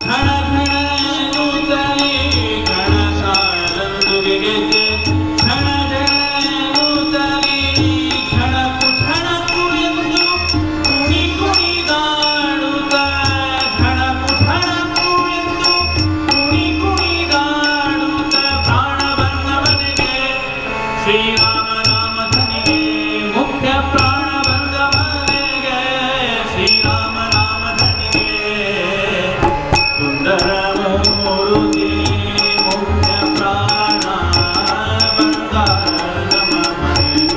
ಘಣ ಘಣ ಎನ್ನುತ್ತಲೇ ಘಣಕಾಲಂದುಗೆ ಘಣ ಘಣ ಎನ್ನುತ್ತಲೇ ಕ್ಷಣಕ್ಕೂ ಕ್ಷಣಕ್ಕೂ ಎಂದು ಕುಣಿ ಕುಣಿದಾಡುತ್ತ ಕ್ಷಣಕ್ಕೂ ಕ್ಷಣಕ್ಕೂ ಎಂದು ಕುಣಿ ಕುಣಿದಾಡುತ್ತ ಪ್ರಾಣ ಬಂದವನಿಗೆ ಶ್ರೀರಾಮ ನಾಮ ಧನಿಗೆ ಮುಖ್ಯ ಪ್ರಾಣ ಬಂದವನಿಗೆ ಶ್ರೀರಾಮ ನಾಮ ಧನಿಗೆ ಸುಂದರ ಮೂರುತಿ ಮುಖ್ಯ ಪ್ರಾಣ ಬಂದ ನಮ್ಮ ಮನೆಗೆ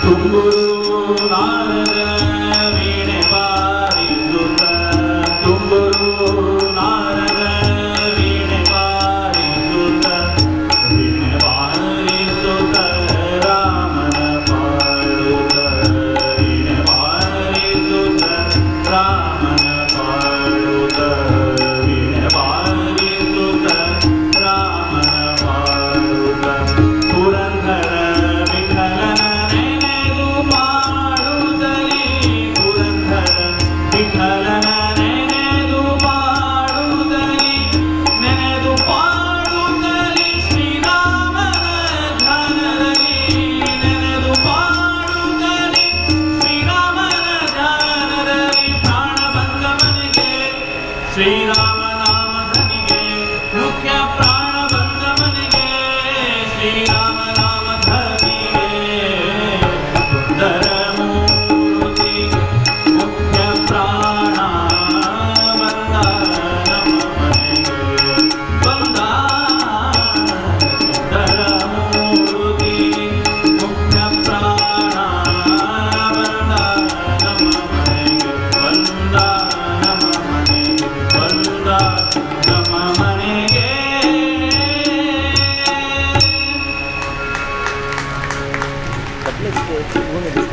ತುಂಬುರು ನಾರದ ವೀಣೆ ಬಾರಿಸುತ್ತ ತುಂಬುರು ನಾರದ ವೀಣೆ ಬಾರಿಸುತ್ತ ವೀಣೆ ಬಾರಿಸುತ್ತ ರಾಮನ ಪಾಡುತ್ತ ವೀಣೆ ಬಾರಿಸುತ್ತ ರಾಮನ ಪಾಡುತ್ತ ವೀಣೆ ಬಾರಿಸುತ್ತ ರಾಮನ ಪಾಡುತ್ತ ಪುರಂದರ ವಿಠಲನ ನೆನೆದು ಮಾಡುತ್ತಲೇ ಪುರಂದರ ವಿಠಲನ ನೆನೆದು ಮಾಡುತ್ತಲೇ ನೆನೆದು ಪಾಡುತ್ತಲೇ ಶ್ರೀರಾಮನ ಧ್ಯಾನದಲ್ಲಿ ನೆನೆದು ಪಾಡುತ್ತಲೇ ಶ್ರೀರಾಮನ ಧ್ಯಾನದಲ್ಲಿ ಪ್ರಾಣ ಬಂದವನಿಗೆ ಶ್ರೀರಾಮ ನಾಮ ಧನಿಗೆ ಮುಖ್ಯ ಪ್ರಾಣ ಬಂದವನಿಗೆ ಶ್ರೀರಾಮ ನಾಮ ಧನಿಗೆ ಸುಂದರ ಮೂರ್ತಿ ಮುಖ್ಯ ಪ್ರಾಣ ಬಂದ ನಮ್ಮ ಮನೆಗೆ ಬಂದ ಸುಂದರ ಮೂರ್ತಿ ಮುಖ್ಯ ಪ್ರಾಣ ಬಂದ ನಮ್ಮ ಮನೆಗೆ ಬಂದ ನಮ್ಮ ಮನೆಗೆ ಬಂದ ನಮ್ಮ ಮನೆಗೆ Let's go.